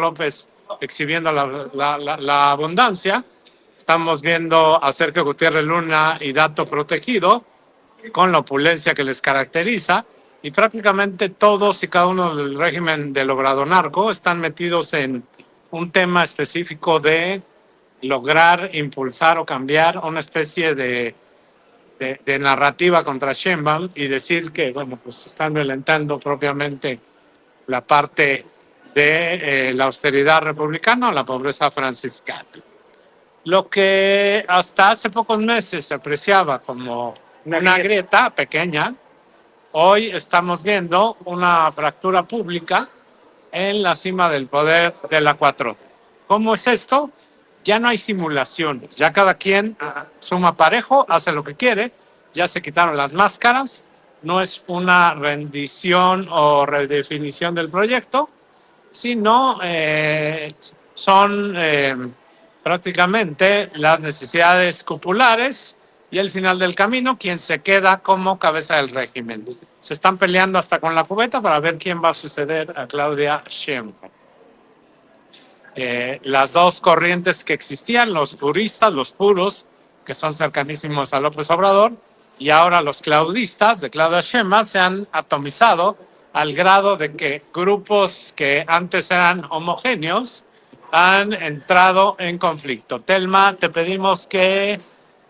López exhibiendo la abundancia. Estamos viendo a Sergio Gutiérrez Luna y Dato Protegido con la opulencia que les caracteriza, y prácticamente todos y cada uno del régimen del Obrador narco están metidos en un tema específico de lograr impulsar o cambiar una especie de narrativa contra Sheinbaum y decir que, bueno, pues están violentando propiamente la parte de la austeridad republicana o la pobreza franciscana. Lo que hasta hace pocos meses se apreciaba como una grieta pequeña, hoy estamos viendo una fractura pública en la cima del poder de la 4. ¿Cómo es esto? Ya no hay simulaciones, ya cada quien suma parejo, hace lo que quiere, ya se quitaron las máscaras, no es una rendición o redefinición del proyecto, sino son prácticamente las necesidades populares y el final del camino, quien se queda como cabeza del régimen. Se están peleando hasta con la cubeta para ver quién va a suceder a Claudia Sheinbaum. Las dos corrientes que existían, los puristas, los puros, que son cercanísimos a López Obrador, y ahora los claudistas de Claudia Sheinbaum, se han atomizado al grado de que grupos que antes eran homogéneos han entrado en conflicto. Telma, te pedimos que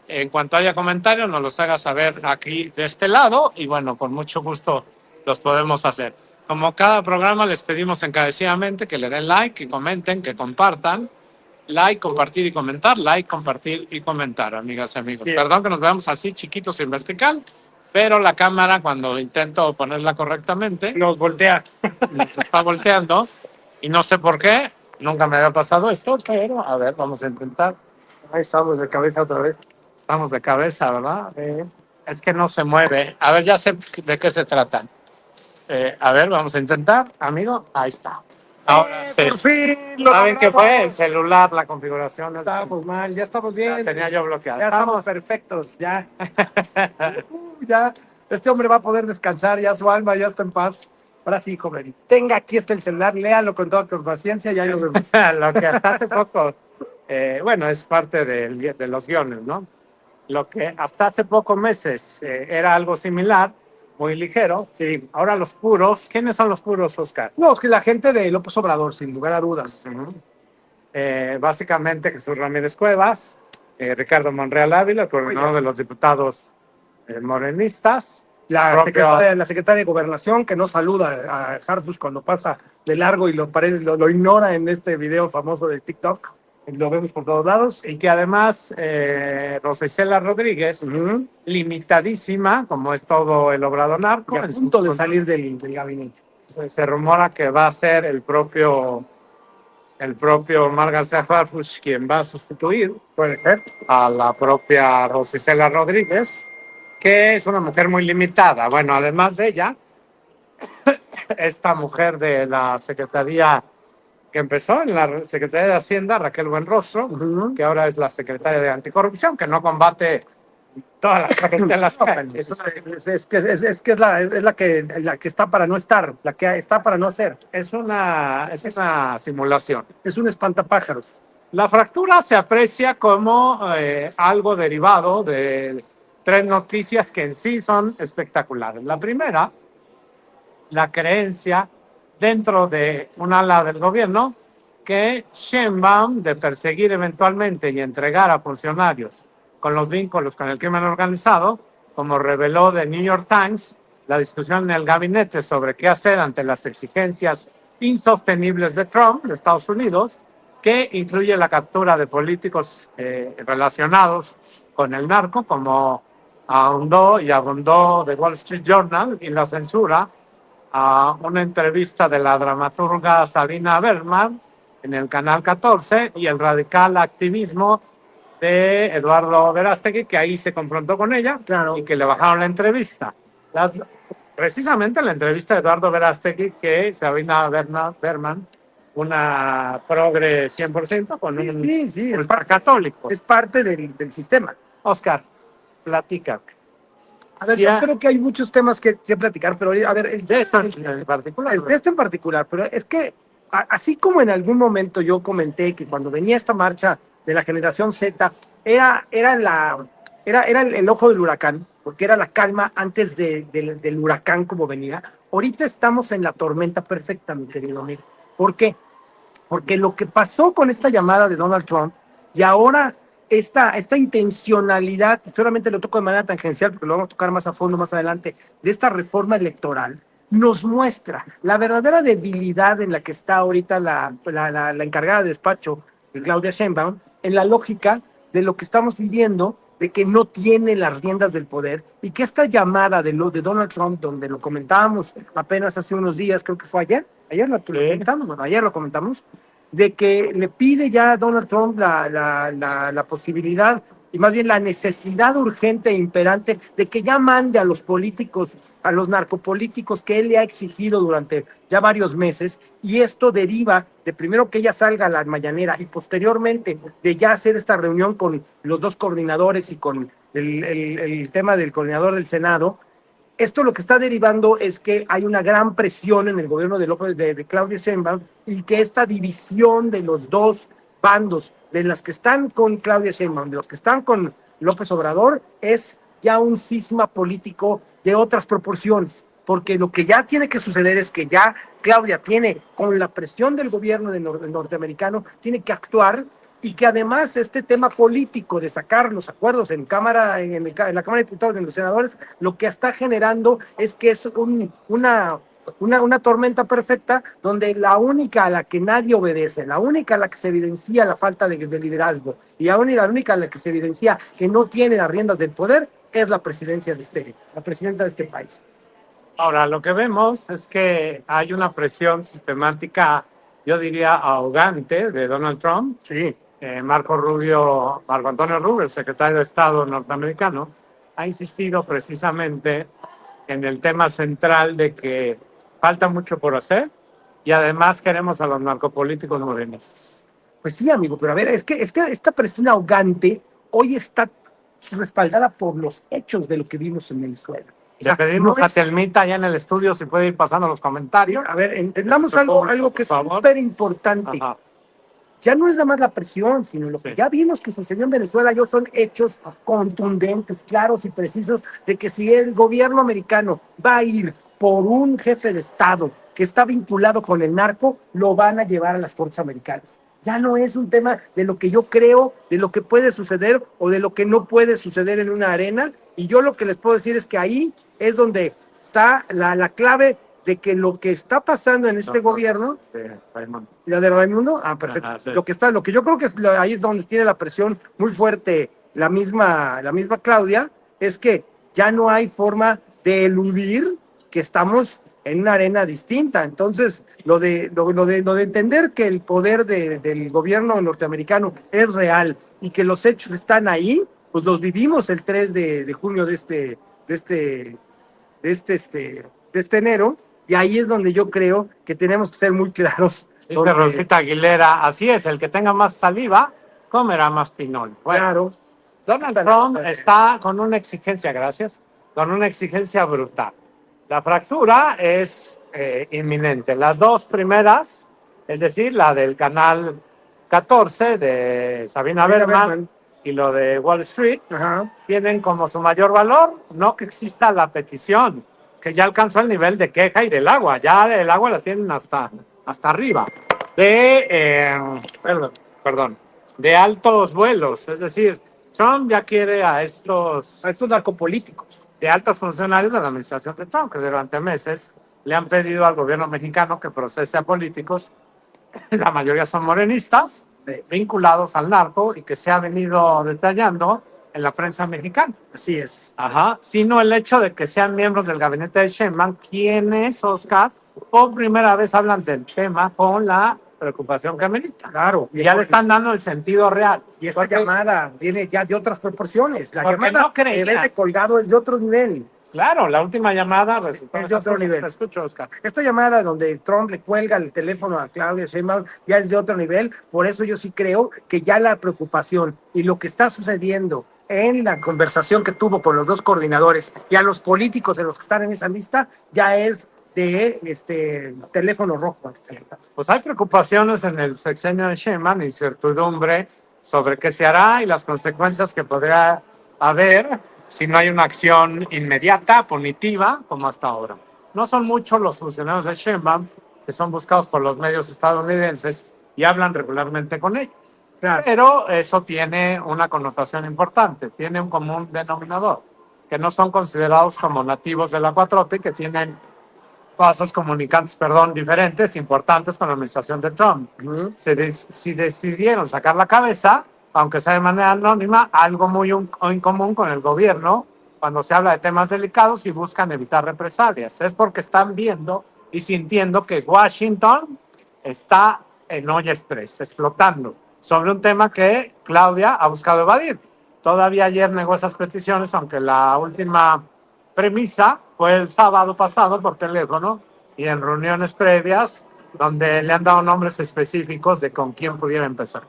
en cuanto haya comentarios nos los hagas saber aquí de este lado, y bueno, con mucho gusto los podemos hacer. Como cada programa, les pedimos encarecidamente que le den like, que comenten, que compartan. Like, compartir y comentar. Like, compartir y comentar, amigas y amigos. Sí. Perdón que nos veamos así chiquitos en vertical, pero la cámara, cuando intento ponerla correctamente, nos voltea. Nos está volteando y no sé por qué. Nunca me había pasado esto, pero a ver, vamos a intentar. Ahí estamos de cabeza otra vez. Estamos de cabeza, ¿verdad? Es que no se mueve. A ver, ya sé de qué se trata. A ver, vamos a intentar, amigo. Ahí está. Ahora sí. Por fin. ¿Saben qué fue? El celular, la configuración. Estábamos mal, ya estamos bien. Ya tenía yo bloqueado. Ya estamos perfectos, ya. Ya. Este hombre va a poder descansar, ya su alma ya está en paz. Ahora sí, joven. Tenga, aquí está el celular, léalo con toda paciencia y ahí lo vemos. Lo que hasta hace poco, bueno, es parte de los guiones, ¿no? Lo que hasta hace pocos meses era algo similar, muy ligero. Sí. Ahora los puros, ¿quiénes son los puros, Oscar? No, es que la gente de López Obrador, sin lugar a dudas. Básicamente Jesús Ramírez Cuevas, Ricardo Monreal Ávila, el coordinador de los diputados morenistas. La secretaria de Gobernación, que no saluda a Harfuch cuando pasa de largo y lo ignora en este video famoso de TikTok. Lo vemos por todos lados. Y que además Rosa Isela Rodríguez, limitadísima, como es todo el Obrador narco, a punto de salir del gabinete. Se rumora que va a ser el propio Omar García Harfuch quien va a sustituir, puede ser, a la propia Rosa Isela Rodríguez, que es una mujer muy limitada. Bueno, además de ella, esta mujer de la Secretaría que empezó en la Secretaría de Hacienda, Raquel Buenrostro, que ahora es la secretaria de Anticorrupción, que no combate todas las corruptelas. Es que es la que está para no estar, la que está para no hacer. Es una simulación. Es un espantapájaros. La fractura se aprecia como algo derivado de tres noticias que en sí son espectaculares. La primera, la creencia dentro de un ala del gobierno que Sheinbaum, de perseguir eventualmente y entregar a funcionarios con los vínculos con el crimen organizado, como reveló The New York Times, la discusión en el gabinete sobre qué hacer ante las exigencias insostenibles de Trump, de Estados Unidos, que incluye la captura de políticos relacionados con el narco, como ahondó y abundó The Wall Street Journal, y la censura a una entrevista de la dramaturga Sabina Berman en el Canal 14 y el radical activismo de Eduardo Verástegui, que ahí se confrontó con ella, claro, y que le bajaron la entrevista. Precisamente la entrevista de Eduardo Verástegui, que Sabina Berman, una progre 100%, con un ultracatólico. Es parte del sistema. Oscar, platica. A ver, yo creo que hay muchos temas que platicar, pero a ver... De esto en particular. De esto en particular, pero es que así como en algún momento yo comenté que cuando venía esta marcha de la generación Z, era el ojo del huracán, porque era la calma antes del huracán como venía. Ahorita estamos en la tormenta perfecta, mi querido amigo. ¿Por qué? Porque lo que pasó con esta llamada de Donald Trump y ahora esta intencionalidad, solamente lo toco de manera tangencial porque lo vamos a tocar más a fondo más adelante, de esta reforma electoral, nos muestra la verdadera debilidad en la que está ahorita la encargada de despacho de Claudia Sheinbaum, en la lógica de lo que estamos viviendo, de que no tiene las riendas del poder y que esta llamada de Donald Trump, donde lo comentábamos apenas hace unos días, creo que fue ayer lo comentamos, bueno, ayer lo comentamos, de que le pide ya a Donald Trump la posibilidad y más bien la necesidad urgente e imperante de que ya mande a los políticos, a los narcopolíticos que él le ha exigido durante ya varios meses, y esto deriva de primero que ella salga a la mañanera y posteriormente de ya hacer esta reunión con los dos coordinadores y con el tema del coordinador del Senado. Esto lo que está derivando es que hay una gran presión en el gobierno de Claudia Sheinbaum y que esta división de los dos bandos, de las que están con Claudia Sheinbaum, de los que están con López Obrador, es ya un cisma político de otras proporciones, porque lo que ya tiene que suceder es que ya Claudia tiene, con la presión del gobierno norteamericano, tiene que actuar, y que además este tema político de sacar los acuerdos en Cámara, en la Cámara de Diputados, en los senadores, lo que está generando es que es una tormenta perfecta donde la única a la que nadie obedece, la única a la que se evidencia la falta de liderazgo y la única a la que se evidencia que no tiene las riendas del poder es la presidencia la presidenta de este país. Ahora, lo que vemos es que hay una presión sistemática, yo diría ahogante, de Donald Trump. Sí. Marco Antonio Rubio, el secretario de Estado norteamericano, ha insistido precisamente en el tema central de que falta mucho por hacer y además queremos a los narcopolíticos morenistas. Pues sí, amigo, pero a ver, es que esta presión ahogante hoy está respaldada por los hechos de lo que vimos en Venezuela. O sea, le pedimos no a Telmita allá en el estudio si puede ir pasando los comentarios. A ver, entendamos algo que es súper importante. Ajá. Ya no es nada más la presión, sino lo que ya vimos que sucedió en Venezuela, ya son hechos contundentes, claros y precisos, de que si el gobierno americano va a ir por un jefe de Estado que está vinculado con el narco, lo van a llevar a las Cortes Americanas. Ya no es un tema de lo que yo creo, de lo que puede suceder o de lo que no puede suceder en una arena. Y yo lo que les puedo decir es que ahí es donde está la clave de que lo que está pasando en este gobierno, la de Raimundo, perfecto. Ajá, sí. Lo que yo creo que ahí es donde tiene la presión muy fuerte la misma Claudia, es que ya no hay forma de eludir que estamos en una arena distinta. Entonces, lo de entender que el poder del gobierno norteamericano es real y que los hechos están ahí, pues los vivimos el 3 de junio de este enero, y ahí es donde yo creo que tenemos que ser muy claros. Dice Rosita Aguilera, así es, el que tenga más saliva comerá más pinol. Bueno, claro. Donald Trump está con una exigencia, con una exigencia brutal. La fractura es inminente. Las dos primeras, es decir, la del canal 14 de Sabina Berman y lo de Wall Street, tienen como su mayor valor no que exista la petición, que ya alcanzó el nivel de queja y del agua. Ya el agua la tienen hasta arriba. De altos vuelos. Es decir, Trump ya quiere a estos narcopolíticos, de altos funcionarios de la administración de Trump, que durante meses le han pedido al gobierno mexicano que procese a políticos, la mayoría son morenistas, vinculados al narco y que se ha venido detallando en la prensa mexicana. Así es. Ajá. Sino el hecho de que sean miembros del gabinete de Sheinbaum, quienes, Oscar, por primera vez hablan del tema con la preocupación que amerita. Claro. Y ya le están dando el sentido real. Y esta llamada viene ya de otras proporciones. La porque llamada no creía. El colgado es de otro nivel. Claro, la última llamada resultó es de otro nivel. Te escucho, Oscar. Esta llamada donde Trump le cuelga el teléfono a Claudia Sheinbaum ya es de otro nivel. Por eso yo sí creo que ya la preocupación y lo que está sucediendo en la conversación que tuvo con los dos coordinadores y a los políticos de los que están en esa lista ya es de teléfono rojo. Pues hay preocupaciones en el sexenio de Sheinbaum, incertidumbre sobre qué se hará y las consecuencias que podría haber si no hay una acción inmediata, punitiva, como hasta ahora. No son muchos los funcionarios de Sheinbaum que son buscados por los medios estadounidenses y hablan regularmente con ellos. Claro. Pero eso tiene una connotación importante, tiene un común denominador, que no son considerados como nativos de la 4T, que tienen vasos comunicantes, perdón, diferentes, importantes con la administración de Trump. Si decidieron sacar la cabeza, aunque sea de manera anónima, algo muy en común con el gobierno cuando se habla de temas delicados y buscan evitar represalias. Es porque están viendo y sintiendo que Washington está en olla express, explotando, sobre un tema que Claudia ha buscado evadir. Todavía ayer negó esas peticiones, aunque la última premisa fue el sábado pasado por teléfono y en reuniones previas donde le han dado nombres específicos de con quién pudiera empezar.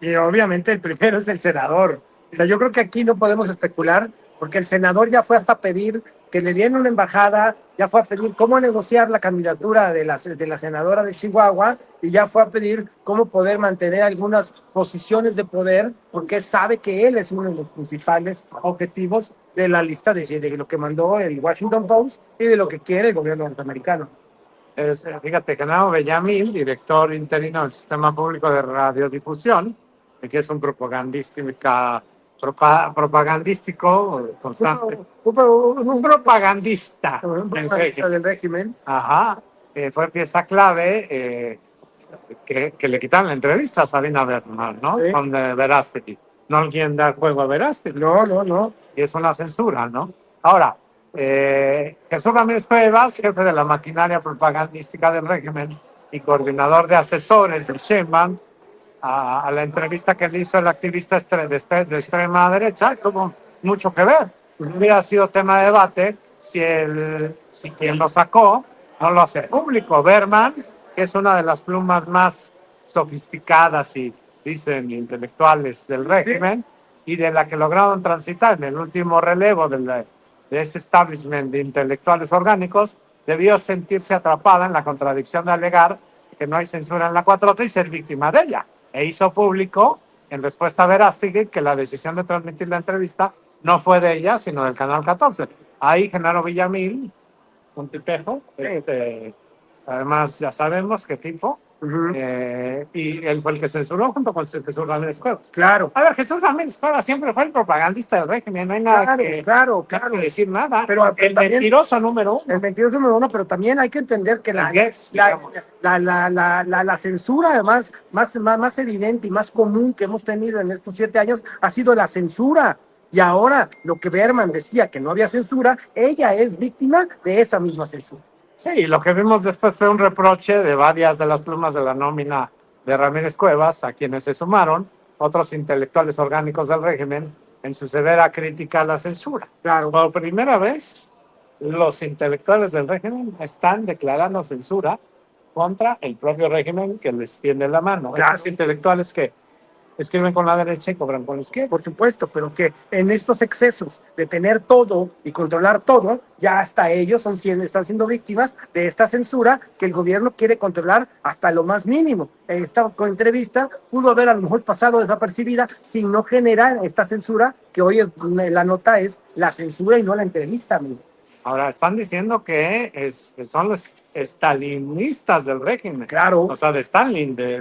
Y obviamente el primero es el senador. O sea, yo creo que aquí no podemos especular, porque el senador ya fue hasta pedir que le dieran una embajada, ya fue a pedir cómo negociar la candidatura de la senadora de Chihuahua, y ya fue a pedir cómo poder mantener algunas posiciones de poder, porque sabe que él es uno de los principales objetivos de la lista de lo que mandó el Washington Post y de lo que quiere el gobierno norteamericano. Fíjate, Genaro Bellamil, director interino del Sistema Público de Radiodifusión, que es un propagandístico constante. Un propagandista Del régimen. Ajá, fue pieza clave que le quitaron la entrevista a Sabina Berman, ¿no? Sí. Con Verástegui. No alguien dar juego a Verástegui. No. Y es una censura, ¿no? Ahora, Jesús Ramírez Cuevas, jefe de la maquinaria propagandística del régimen y coordinador de asesores de Sheinbaum, a la entrevista que le hizo el activista de extrema derecha, tuvo mucho que ver. Hubiera sido tema de debate si quien lo sacó no lo hace público. Berman, que es una de las plumas más sofisticadas y dicen intelectuales del régimen, y de la que lograron transitar en el último relevo de ese establishment de intelectuales orgánicos, debió sentirse atrapada en la contradicción de alegar que no hay censura en la 4T y ser víctima de ella. E hizo público, en respuesta a Verástegui, que la decisión de transmitir la entrevista no fue de ella, sino del Canal 14. Ahí Genaro Villamil, un tipejo, además ya sabemos qué tipo, y él fue el que censuró junto con Jesús Ramírez Cuevas. Claro. A ver, Jesús Ramírez Cuevas siempre fue el propagandista del régimen, no hay nada que decir nada. Pero el también, mentiroso número uno. El mentiroso número uno, pero también hay que entender que la censura, además, más evidente y más común que hemos tenido en estos 7 años ha sido la censura. Y ahora, lo que Berman decía que no había censura, ella es víctima de esa misma censura. Sí, lo que vimos después fue un reproche de varias de las plumas de la nómina de Ramírez Cuevas, a quienes se sumaron otros intelectuales orgánicos del régimen en su severa crítica a la censura. Claro. Por primera vez, los intelectuales del régimen están declarando censura contra el propio régimen que les tiende la mano. Claro. Estos intelectuales que escriben con la derecha y cobran con la izquierda. Por supuesto, pero que en estos excesos de tener todo y controlar todo, ya hasta ellos están siendo víctimas de esta censura que el gobierno quiere controlar hasta lo más mínimo. Esta entrevista pudo haber a lo mejor pasado desapercibida sin no generar esta censura, que hoy la nota es la censura y no la entrevista, amigo. Ahora, están diciendo que son los estalinistas del régimen. Claro. O sea, de Stalin, de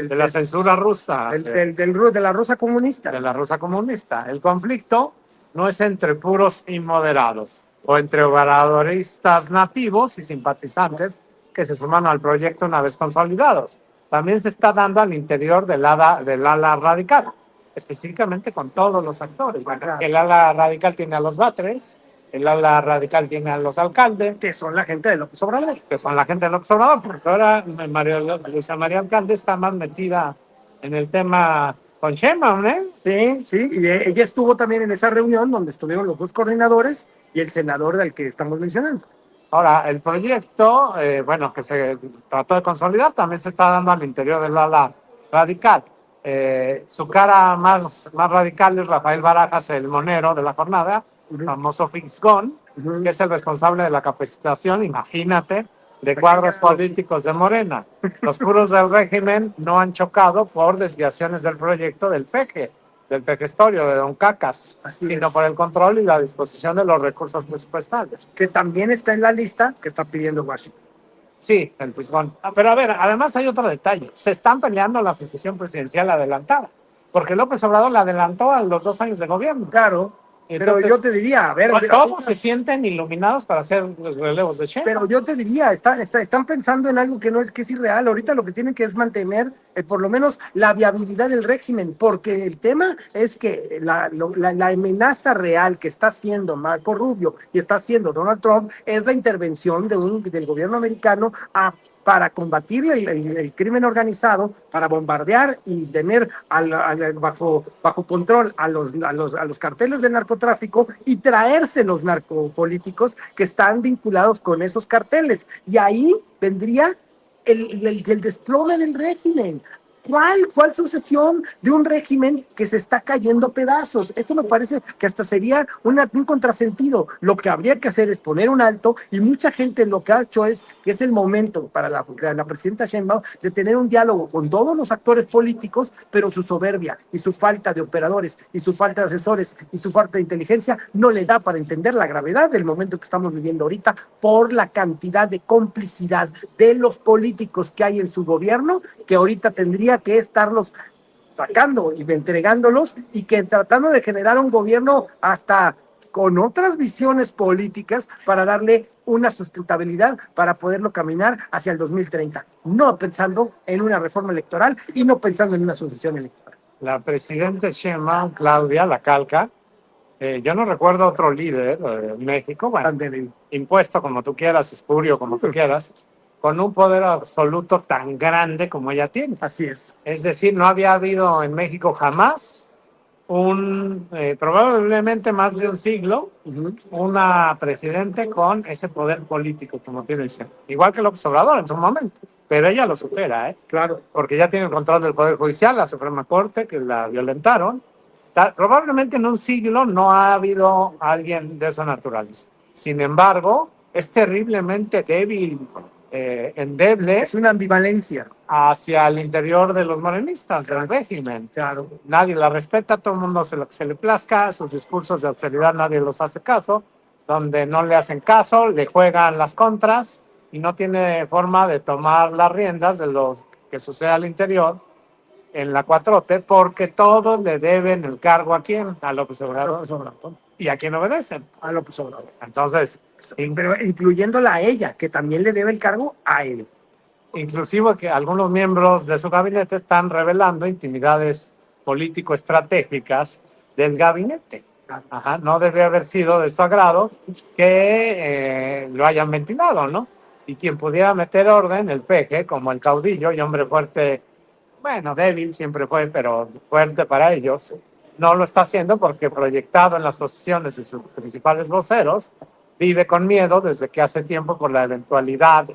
la censura rusa. De la rusa comunista. De la rusa comunista. El conflicto no es entre puros y moderados, o entre obradoristas nativos y simpatizantes que se suman al proyecto una vez consolidados. También se está dando al interior del ala radical, específicamente con todos los actores. El ala radical tiene a los Batres, el ala radical tiene a los alcaldes, que son la gente de López Obrador. Porque ahora Luisa María Alcalde está más metida en el tema con Sheinbaum, ¿eh? Sí, y ella estuvo también en esa reunión donde estuvieron los dos coordinadores y el senador del que estamos mencionando. Ahora, el proyecto, que se trató de consolidar, también se está dando al interior del ala radical. Su cara más radical es Rafael Barajas, el monero de la jornada, famoso Fisgón, Ujú. que es el responsable de la capacitación, imagínate, de Pequeña- cuadros políticos de Morena. Los puros del régimen no han chocado por desviaciones del proyecto del FEJE, del Pejestorio, de Don Cacas, Así sino es. por el control y la disposición de los recursos presupuestales. Que también está en la lista que está pidiendo Washington. Sí, el Fisgón. Pero a ver, además hay otro detalle. Se están peleando la sucesión presidencial adelantada, porque López Obrador la adelantó a los 2 años de gobierno. Claro, pero yo Entonces, te diría, a ver, todos se sienten iluminados para hacer los relevos de pero Sheinbaum. yo te diría, están pensando en algo que no es, que es irreal. Ahorita lo que tienen que es mantener por lo menos la viabilidad del régimen, porque el tema es que la amenaza real que está haciendo Marco Rubio y está haciendo Donald Trump es la intervención del gobierno americano para combatir el crimen organizado, para bombardear y tener bajo control a los carteles del narcotráfico y traerse los narcopolíticos que están vinculados con esos carteles. Y ahí vendría el desplome del régimen. ¿Cuál sucesión de un régimen que se está cayendo a pedazos? Eso me parece que hasta sería un contrasentido. Lo que habría que hacer es poner un alto, y mucha gente lo que ha hecho es que es el momento para la presidenta Sheinbaum de tener un diálogo con todos los actores políticos, pero su soberbia y su falta de operadores y su falta de asesores y su falta de inteligencia no le da para entender la gravedad del momento que estamos viviendo ahorita por la cantidad de complicidad de los políticos que hay en su gobierno, que ahorita tendría que estarlos sacando y entregándolos, y que tratando de generar un gobierno hasta con otras visiones políticas para darle una sustentabilidad para poderlo caminar hacia el 2030, no pensando en una reforma electoral y no pensando en una sucesión electoral. La presidenta Sheinbaum, Claudia, la calca. Yo no recuerdo otro líder en México, bueno, impuesto como tú quieras, espurio como tú quieras, con un poder absoluto tan grande como ella tiene. Así es. Es decir, no había habido en México jamás probablemente más de un siglo, una presidente con ese poder político como tiene ella. Igual que López Obrador en su momento, pero ella lo supera, ¿eh? Claro. Porque ya tiene el control del Poder Judicial, la Suprema Corte, que la violentaron. Probablemente en un siglo no ha habido alguien de esa naturaleza. Sin embargo, es terriblemente débil, endeble. Es una ambivalencia Hacia el interior de los morenistas, del régimen. Claro. Nadie la respeta, todo el mundo hace lo que se le plazca, sus discursos de austeridad nadie los hace caso, donde no le hacen caso, le juegan las contras y no tiene forma de tomar las riendas de lo que sucede al interior en la 4T, porque todos le deben el cargo a quién, a López Obrador. ¿Y a quién obedecen? A López Obrador. Entonces, pero incluyéndola a ella, que también le debe el cargo a él. Inclusive que algunos miembros de su gabinete están revelando intimidades político-estratégicas del gabinete. Ajá, no debe haber sido de su agrado que lo hayan ventilado, ¿no? Y quien pudiera meter orden, el peje, como el caudillo y hombre fuerte, bueno, débil siempre fue, pero fuerte para ellos, no lo está haciendo porque proyectado en las posiciones de sus principales voceros, vive con miedo desde que hace tiempo por la eventualidad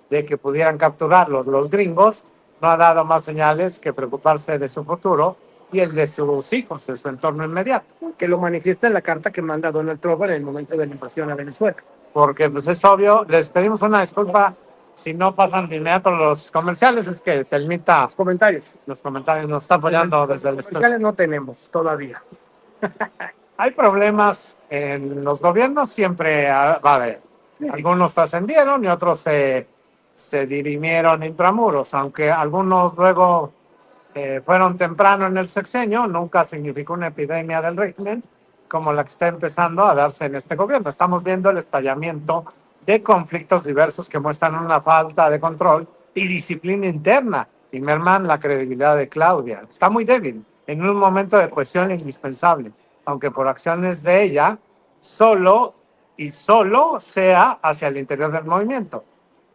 de que pudieran capturarlos los gringos, no ha dado más señales que preocuparse de su futuro y el de sus hijos, de su entorno inmediato. Que lo manifiesta en la carta que manda Donald Trump en el momento de la invasión a Venezuela. Porque pues es obvio, les pedimos una disculpa si no pasan de inmediato los comerciales, es que Telmita, Los comentarios nos está apoyando desde el comerciales no tenemos todavía. Hay problemas en los gobiernos, siempre va a haber. Sí. Algunos trascendieron y otros se dirimieron intramuros, aunque algunos luego fueron temprano en el sexenio, nunca significó una epidemia del régimen como la que está empezando a darse en este gobierno. Estamos viendo el estallamiento de conflictos diversos que muestran una falta de control y disciplina interna y merman la credibilidad de Claudia. Está muy débil en un momento de cohesión indispensable, aunque por acciones de ella solo sea hacia el interior del movimiento,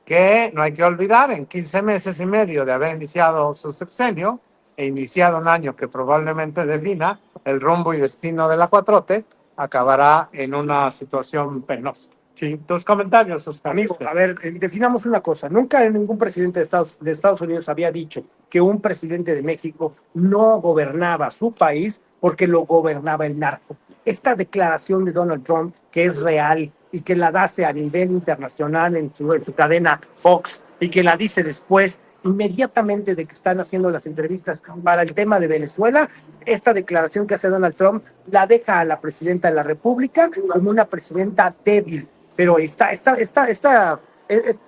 que no hay que olvidar, en 15 meses y medio de haber iniciado su sexenio e iniciado un año que probablemente defina el rumbo y destino de la 4T, acabará en una situación penosa. Sí. Tus comentarios, Oscar. Amigo, a ver, definamos una cosa. Nunca ningún presidente de Estados Unidos había dicho que un presidente de México no gobernaba su país porque lo gobernaba el narco. Esta declaración de Donald Trump, que es real, y que la hace a nivel internacional en su cadena Fox y que la dice después, inmediatamente de que están haciendo las entrevistas para el tema de Venezuela, esta declaración que hace Donald Trump la deja a la presidenta de la República como una presidenta débil. Pero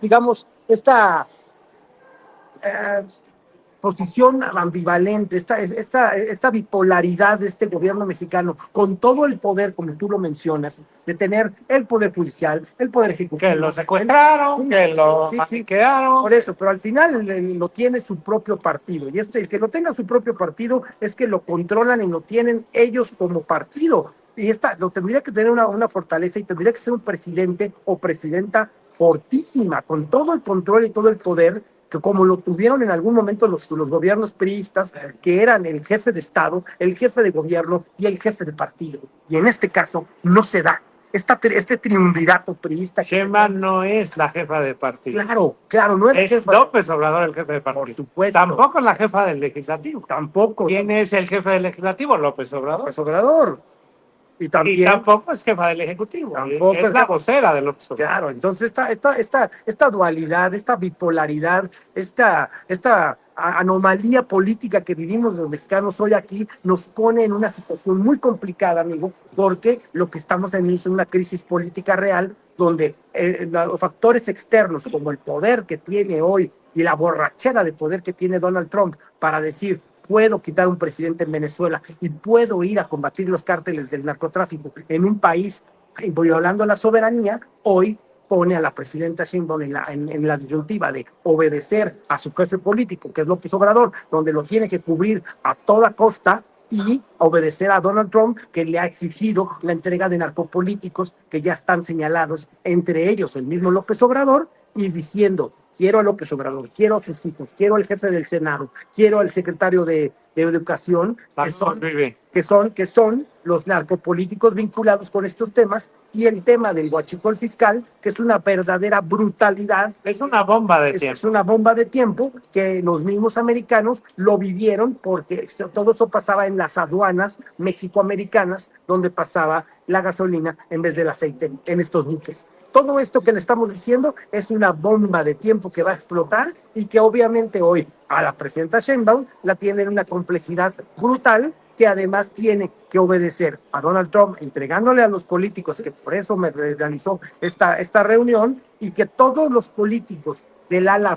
digamos, eh, posición ambivalente, esta bipolaridad de este gobierno mexicano, con todo el poder, como tú lo mencionas, de tener el poder judicial, el poder ejecutivo. Que lo secuestraron, que lo quedaron. Por eso, pero al final lo tiene su propio partido. Y el que lo tenga su propio partido es que lo controlan y lo tienen ellos como partido. Y lo tendría que tener una fortaleza y tendría que ser un presidente o presidenta fortísima, con todo el control y todo el poder que como lo tuvieron en algún momento los gobiernos priistas, que eran el jefe de Estado, el jefe de gobierno y el jefe de partido. Y en este caso no se da. Este triunvirato priista. Sheinbaum no es la jefa de partido. Claro, no es jefa. López Obrador el jefe de partido. Por supuesto. Tampoco la jefa del legislativo. Tampoco. ¿Quién es el jefe del legislativo? López Obrador. López Obrador. Y tampoco es jefa del Ejecutivo, tampoco es la vocera del López Obrador. Claro, entonces esta dualidad, esta bipolaridad, esta anomalía política que vivimos los mexicanos hoy aquí nos pone en una situación muy complicada, amigo, porque lo que estamos en es una crisis política real donde los factores externos como el poder que tiene hoy y la borrachera de poder que tiene Donald Trump para decir puedo quitar un presidente en Venezuela y puedo ir a combatir los cárteles del narcotráfico en un país violando la soberanía, hoy pone a la presidenta Sheinbaum en la disyuntiva de obedecer a su jefe político, que es López Obrador, donde lo tiene que cubrir a toda costa, y obedecer a Donald Trump, que le ha exigido la entrega de narcopolíticos que ya están señalados, entre ellos el mismo López Obrador, y diciendo, quiero a López Obrador, quiero a sus hijos, quiero al jefe del Senado, quiero al secretario de Educación, que son los narcopolíticos vinculados con estos temas, y el tema del huachicol fiscal, que es una verdadera brutalidad. Es una bomba de tiempo. Es una bomba de tiempo que los mismos americanos lo vivieron porque todo eso pasaba en las aduanas mexicoamericanas, donde pasaba la gasolina en vez del aceite en estos buques. Todo esto que le estamos diciendo es una bomba de tiempo que va a explotar y que obviamente hoy a la presidenta Sheinbaum la tiene en una complejidad brutal, que además tiene que obedecer a Donald Trump, entregándole a los políticos, que por eso me realizó esta reunión, y que todos los políticos del ala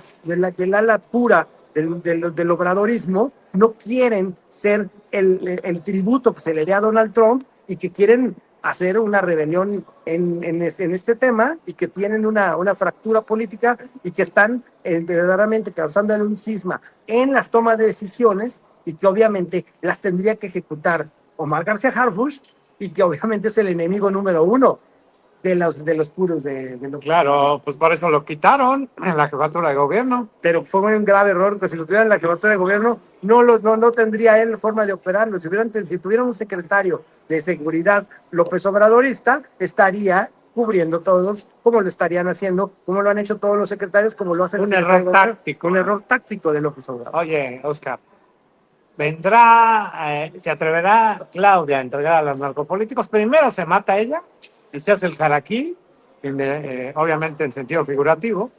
pura del obradorismo no quieren ser el tributo que se le dé a Donald Trump y que quieren hacer una rebelión en este tema y que tienen una fractura política y que están verdaderamente causando un cisma en las tomas de decisiones y que obviamente las tendría que ejecutar Omar García Harfuch y que obviamente es el enemigo número uno de los puros de Claro, pues por eso lo quitaron en la jefatura de gobierno. Pero fue un grave error, que si lo tuvieran en la jefatura de gobierno, no tendría él forma de operarlo. Si tuvieran un secretario de seguridad López Obradorista, estaría cubriendo todos, como lo estarían haciendo, como lo han hecho todos los secretarios, como lo hacen un error táctico. Un error táctico de López Obrador. Oye, Oscar, se atreverá Claudia a entregar a los narcopolíticos. Primero se mata ella y se hace el jaraquí, obviamente en sentido figurativo,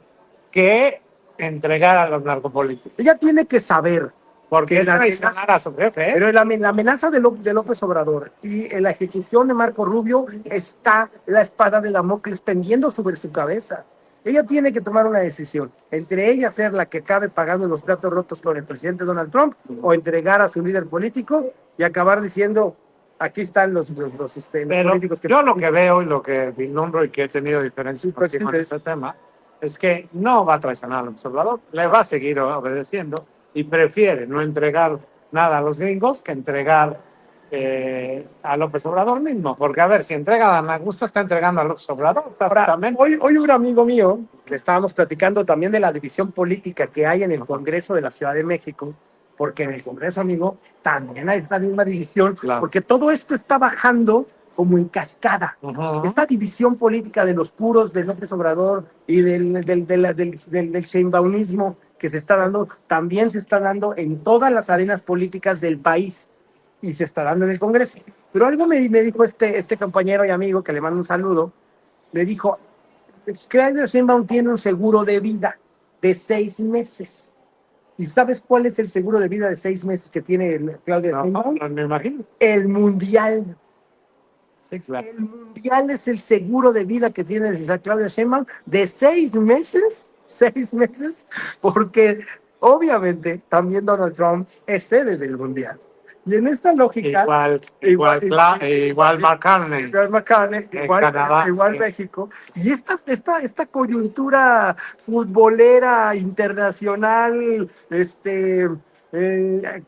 que entregar a los narcopolíticos. Ella tiene que saber. Porque es traicionar a su jefe. Pero la amenaza de López Obrador y en la ejecución de Marco Rubio está la espada de Damocles pendiendo sobre su cabeza. Ella tiene que tomar una decisión, entre ella ser la que acabe pagando los platos rotos con el presidente Donald Trump o entregar a su líder político y acabar diciendo, aquí están los políticos que... Yo lo que veo y lo que vislumbro y que he tenido diferencias con este tema es que no va a traicionar al observador, le va a seguir obedeciendo y prefiere no entregar nada a los gringos que entregar a López Obrador mismo, porque a ver, si entrega a Ana Augusta, está entregando a López Obrador. Hoy un amigo mío, que estábamos platicando también de la división política que hay en el Congreso de la Ciudad de México, porque en el Congreso, amigo, también hay esta misma división, claro. Porque todo esto está bajando como en cascada. Esta división política de los puros de López Obrador y del Sheinbaumismo que se está dando, también se está dando en todas las arenas políticas del país y se está dando en el Congreso. Pero algo me dijo este compañero y amigo, que le mando un saludo, le dijo, Claudia Sheinbaum tiene un seguro de vida de 6 meses. ¿Y sabes cuál es el seguro de vida de 6 meses que tiene Claudia Sheinbaum? No me imagino. El Mundial. Sí, claro. El Mundial es el seguro de vida que tiene Claudia Sheinbaum de 6 meses, 6 meses, porque obviamente también Donald Trump es sede del Mundial. Y en esta lógica, Igual Mark Carney. igual McCartney, Canadá, igual sí. México, y esta coyuntura futbolera internacional,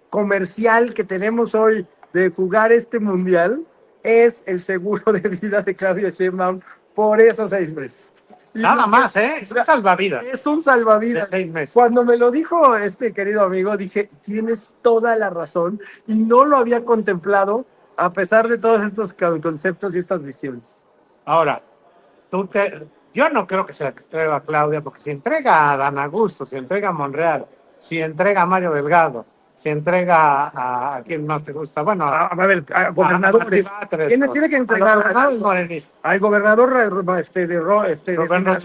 comercial que tenemos hoy de jugar este mundial, es el seguro de vida de Claudia Sheinbaum por esos 6 meses. Y Nada más, ¿eh? Es un salvavidas. Es un De salvavidas. 6 meses. Cuando me lo dijo este querido amigo, dije, tienes toda la razón, y no lo había contemplado a pesar de todos estos conceptos y estas visiones. Ahora, yo no creo que se la entregue a Claudia, porque si entrega a Dan Augusto, si entrega a Monreal, si entrega a Mario Delgado, si entrega a quién más te gusta, bueno, A ver, a gobernadores. Tiene que entregar al gobernador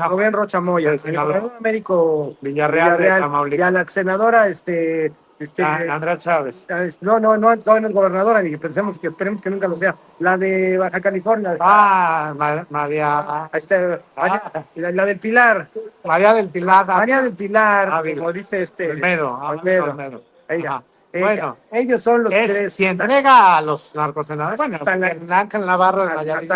Rubén Rocha Moya, al gobernador Américo Villarreal, y a la senadora Andrea Chávez. no, todavía no es gobernadora, ni pensemos que esperemos que nunca lo sea. La de Baja California. María. La del Pilar. María del Pilar. María del Pilar, Ávila. como dice Olmedo. Ella. Bueno, ellos son los tres. si entrega a los narcosenadores, bueno, Hasta la- Blanca Navarro de Nayarit,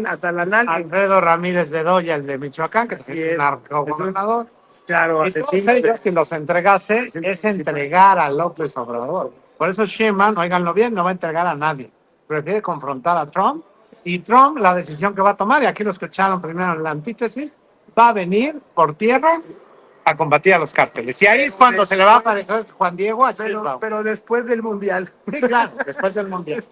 hasta la nalga. Alfredo Ramírez Bedoya, el de Michoacán, que Así es es. un narcogobernador. Claro, Y todos ellos, si los entregase, es entregar a López Obrador. Por eso Sheinbaum, óiganlo bien, no va a entregar a nadie. Prefiere confrontar a Trump. Y Trump, la decisión que va a tomar, y aquí lo escucharon primero en la antítesis, va a venir por tierra a combatir a los cárteles. Y ahí es cuando se le va a aparecer Juan Diego a Sheinbaum. Pero después del Mundial. Sí, claro, después del Mundial.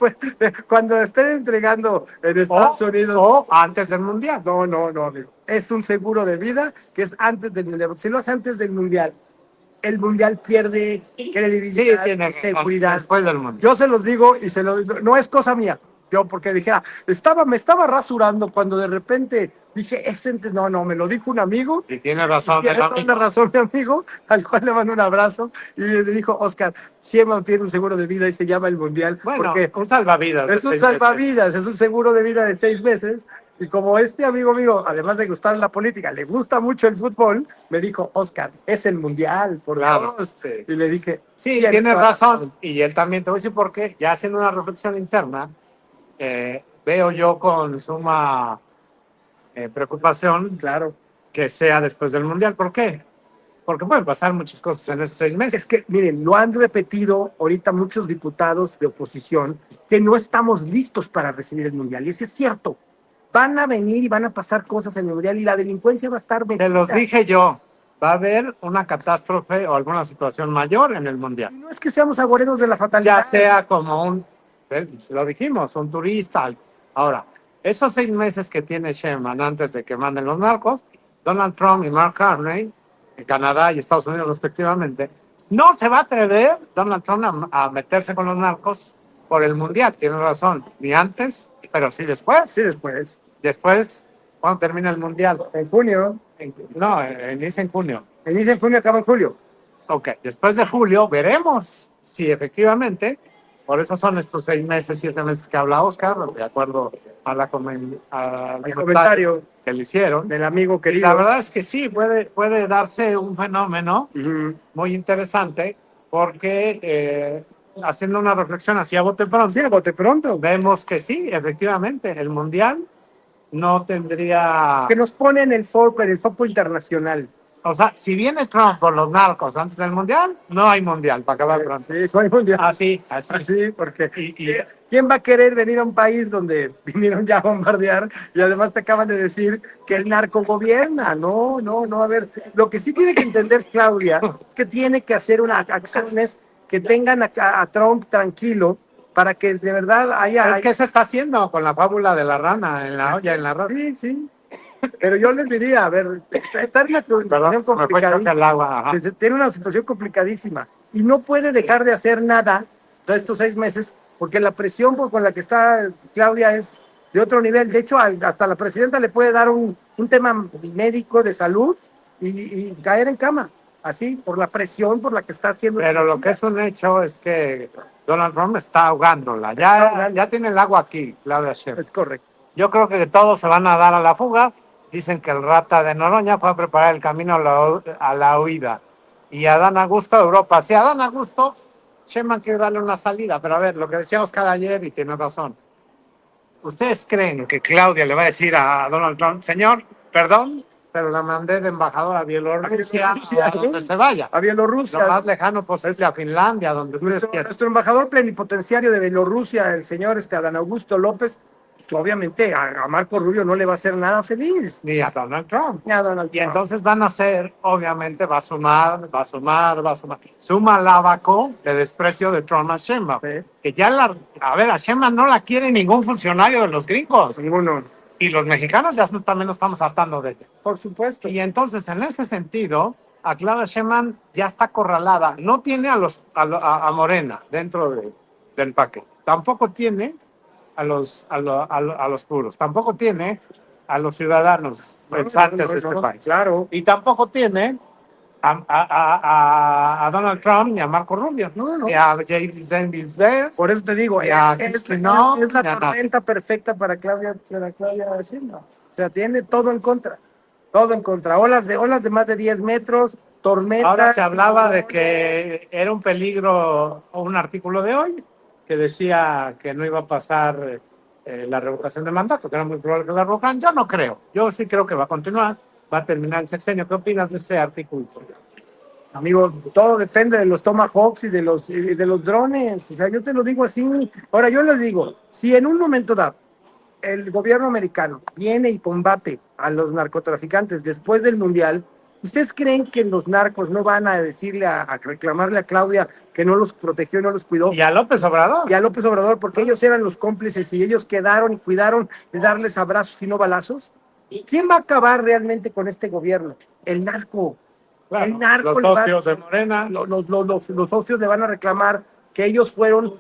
Cuando estén entregando en Estados Unidos. O antes del Mundial. No, amigo. Es un seguro de vida que es antes del Mundial. Si lo hace antes del Mundial, el Mundial pierde credibilidad y seguridad. Después del Mundial. Yo se los digo y no es cosa mía. Yo, porque dijera, me estaba rasurando cuando de repente dije, no, me lo dijo un amigo. Y tiene razón. Tiene toda la razón, mi amigo, al cual le mando un abrazo. Y le dijo, Oscar, Sheinbaum tiene un seguro de vida y se llama el Mundial. Bueno, porque un salvavidas. Es un salvavidas, es un seguro de vida de 6 meses. Y como este amigo mío, además de gustar la política, le gusta mucho el fútbol, me dijo, Oscar, es el Mundial, por Dios. Sí. Y le dije, sí, tienes razón. Y él también, te voy a decir por qué. Ya haciendo una reflexión interna, veo yo con suma preocupación, claro, que sea después del Mundial. ¿Por qué? Porque pueden pasar muchas cosas en esos 6 meses. Es que, miren, lo han repetido ahorita muchos diputados de oposición, que no estamos listos para recibir el Mundial. Y eso es cierto. Van a venir y van a pasar cosas en el Mundial y la delincuencia va a estar Te los dije yo. Va a haber una catástrofe o alguna situación mayor en el Mundial. Y no es que seamos agoreros de la fatalidad. Ya sea como lo dijimos, un turista. Ahora, esos 6 meses que tiene Sheinbaum antes de que manden los narcos, Donald Trump y Mark Carney, en Canadá y Estados Unidos respectivamente, no se va a atrever Donald Trump a meterse con los narcos por el Mundial. Tiene razón, ni antes, pero sí después. Sí, después. Después, ¿cuándo termina el Mundial? En junio. No, inicia en junio. Inicia en junio, acaba en julio. Ok, después de julio veremos si efectivamente, por eso son estos 6 meses, 7 meses que habla Oscar, de acuerdo al comentario que le hicieron. Del amigo querido. Y la verdad es que sí, puede darse un fenómeno muy interesante, porque haciendo una reflexión así a bote pronto, sí, a bote pronto, vemos que sí, efectivamente, el Mundial no tendría... Que nos pone en el foco internacional. O sea, si viene Trump por los narcos antes del Mundial, no hay Mundial, para acabar pronto. Sí, no hay Mundial. Así. Así, porque ¿quién va a querer venir a un país donde vinieron ya a bombardear y además te acaban de decir que el narco gobierna? No, a ver, lo que sí tiene que entender Claudia es que tiene que hacer unas acciones que tengan a Trump tranquilo, para que de verdad haya... Es que se está haciendo con la fábula de la rana en la olla, en la rana. Sí. Pero yo les diría, a ver, está en una situación complicadísima. Tiene una situación complicadísima y no puede dejar de hacer nada todos estos 6 meses, porque la presión con la que está Claudia es de otro nivel. De hecho, hasta la presidenta le puede dar un tema médico de salud y caer en cama, así, por la presión por la que está haciendo. Pero lo que es un hecho es que Donald Trump está ahogándola. Está ahogando. Ya tiene el agua aquí, Claudia Sheinbaum. Es correcto. Yo creo que todos se van a dar a la fuga. Dicen que el rata de Noroña fue a preparar el camino a la huida. Y Adán Augusto, Europa. Si Adán Augusto, Sheinbaum quiere darle una salida. Pero a ver, lo que decía Oscar ayer, y tiene razón. ¿Ustedes creen que Claudia le va a decir a Donald Trump, señor, perdón, pero la mandé de embajador a Bielorrusia, a donde se vaya? A Bielorrusia. Lo más lejano posible, a Finlandia, donde ustedes quieran. Nuestro embajador plenipotenciario de Bielorrusia, el señor Adán Augusto López, pues, obviamente a Marco Rubio no le va a hacer nada feliz. Ni a Donald Trump. Ni a Donald Y Trump. entonces van a hacer, obviamente, va a sumar. Suma la vacó de desprecio de Trump a Sheinbaum. Sí. Que ya a ver, a Sheinbaum no la quiere ningún funcionario de los gringos. Ninguno. Y los mexicanos ya también nos estamos hartando de ella. Por supuesto. Y entonces, en ese sentido, a Claudia Sheinbaum ya está acorralada. No tiene a Morena dentro del paquete. Tampoco tiene a los puros. Tampoco tiene a los ciudadanos pensantes de este país. Claro. Y tampoco tiene a Donald Trump ni a Marco Rubio, No. ni a J.D. Sanders. Por eso te digo, Ya, es no, la ya tormenta perfecta para Claudia Sheinbaum. O sea, tiene todo en contra. Todo en contra. Olas de más de 10 metros, tormenta. Ahora se hablaba de que era un peligro, o un artículo de hoy, que decía que no iba a pasar la revocación de mandato, que era muy probable que la revocaran. Yo no creo. Yo sí creo que va a continuar, va a terminar el sexenio. ¿Qué opinas de ese artículo? Amigo, todo depende de los Tomahawks y de los drones. O sea, yo te lo digo así. Ahora, yo les digo, si en un momento dado el gobierno americano viene y combate a los narcotraficantes después del Mundial, ¿ustedes creen que los narcos no van a decirle, a reclamarle a Claudia que no los protegió y no los cuidó? Y a López Obrador. Y a López Obrador, porque ellos eran los cómplices y ellos quedaron y cuidaron de darles abrazos y no balazos. ¿Quién va a acabar realmente con este gobierno? El narco. Claro, El narco los socios de Morena. Los socios le van a reclamar que ellos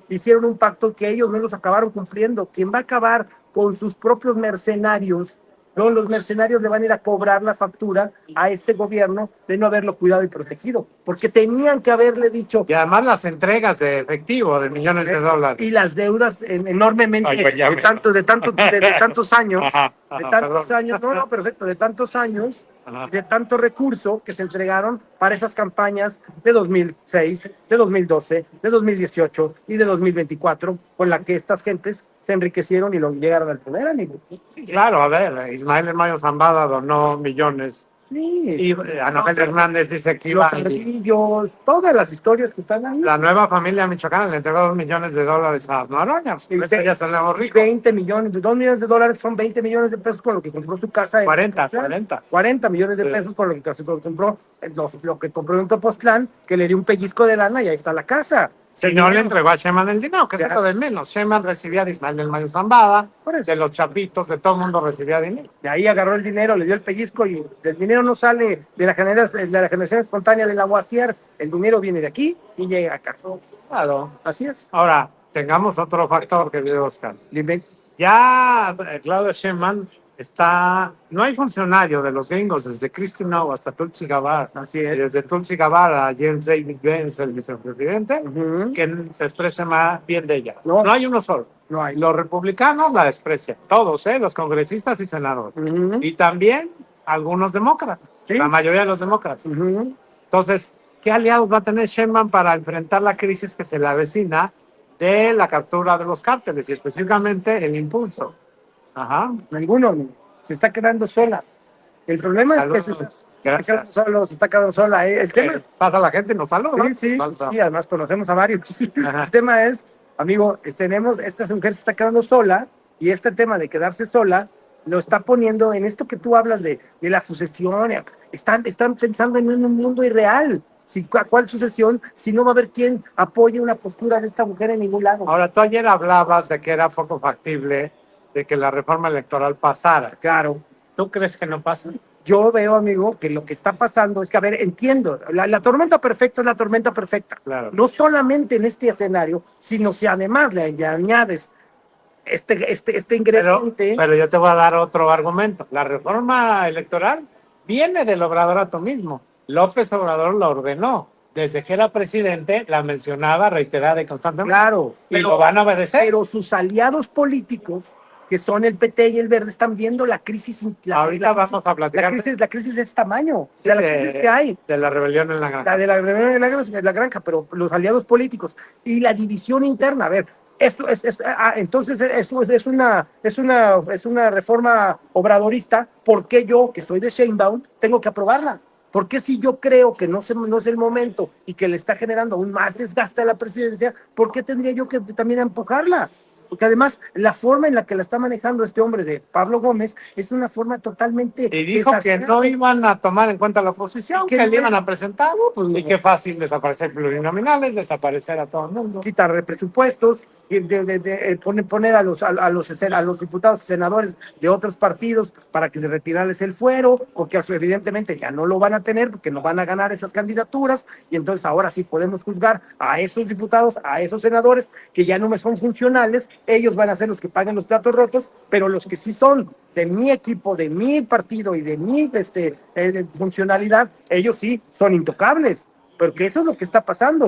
hicieron un pacto que ellos no los acabaron cumpliendo. ¿Quién va a acabar con sus propios mercenarios? No, los mercenarios le van a ir a cobrar la factura a este gobierno de no haberlo cuidado y protegido, porque tenían que haberle dicho. Y además las entregas de efectivo de millones de dólares. Y las deudas enormemente de tantos años, no, perfecto, de tantos años, de tanto recurso que se entregaron para esas campañas de 2006, de 2012, de 2018 y de 2024, con la que estas gentes se enriquecieron y lo llegaron al poder, amigo. Sí, claro, a ver, Ismael Hermayo Zambada donó millones. Sí. Y Anabel Hernández dice que los ardillos, todas las historias que están ahí. La nueva familia michoacana le entregó $2 millones a Noroña. Eso ya salimos ricos. 20 millones, $2 millones son 20 millones de pesos con lo que compró su casa. 40 millones de pesos con lo que compró, lo que compró en Tepoztlán, que le dio un pellizco de lana y ahí está la casa. Si no le entregó a Sheinbaum el dinero, que es lo de menos. Sheinbaum recibía de Ismael del Mayo Zambada, de los chapitos, de todo el mundo recibía dinero. De ahí agarró el dinero, le dio el pellizco y el dinero no sale de la generación espontánea del Lavoisier, el dinero viene de aquí y llega acá. Claro. Así es. Ahora, tengamos otro factor, querido Oscar. Dime. Ya Claudia Sheinbaum no hay funcionario de los gringos, desde Christine Novo hasta Tulsi Gabbard, así es. Y desde Tulsi Gabbard a James David Vance, el vicepresidente, que se exprese más bien de ella. No hay uno solo. No hay. Los republicanos la desprecian, todos, los congresistas y senadores. Y también algunos demócratas, ¿sí? La mayoría de los demócratas. Entonces, ¿qué aliados va a tener Sheinbaum para enfrentar la crisis que se le avecina de la captura de los cárteles y específicamente el impulso? Ajá. Ninguno, se está quedando sola. El problema es que se está quedando sola. El tema pasa la gente, nos saluda. Sí, además conocemos a varios. El tema es, amigo, esta mujer se está quedando sola y este tema de quedarse sola lo está poniendo en esto que tú hablas de la sucesión. Están pensando en un mundo irreal. ¿Cuál sucesión? Si no va a haber quien apoye una postura de esta mujer en ningún lado. Ahora, tú ayer hablabas de que era poco factible de que la reforma electoral pasara. Claro. ¿Tú crees que no pasa? Yo veo, amigo, que lo que está pasando es que, a ver, entiendo, la tormenta perfecta es la tormenta perfecta. Claro. No solamente en este escenario, sino si además le añades este Pero, ingrediente. pero yo te voy a dar otro argumento. La reforma electoral viene del obradorato mismo. López Obrador lo ordenó. Desde que era presidente, la mencionaba reiterada y constantemente. Claro, Y lo van a obedecer. pero sus aliados políticos, que son el PT y el Verde, están viendo la crisis. Ahorita vamos a platicar la crisis de este tamaño, o sí, sea, la crisis que hay. de la rebelión en la granja. La de la rebelión de la granja, pero los aliados políticos y la división interna. A ver, entonces es una reforma obradorista. ¿Por qué yo, que soy de Sheinbaum, tengo que aprobarla? ¿Por qué si yo creo que no es el momento y que le está generando aún más desgaste a la presidencia, por qué tendría yo que también empujarla? Porque además la forma en la que la está manejando este hombre de Pablo Gómez es una forma totalmente y dijo que no iban a tomar en cuenta la oposición, que le iban a presentar, pues, y qué fácil desaparecer plurinominales, desaparecer a todo el mundo. Quitar presupuestos, poner a los diputados y senadores de otros partidos para que retirarles el fuero, porque evidentemente ya no lo van a tener, porque no van a ganar esas candidaturas, y entonces ahora sí podemos juzgar a esos diputados, a esos senadores que ya no me son funcionales. Ellos van a ser los que paguen los platos rotos, pero los que sí son de mi equipo, de mi partido y de mi funcionalidad, ellos sí son intocables, porque eso es lo que está pasando.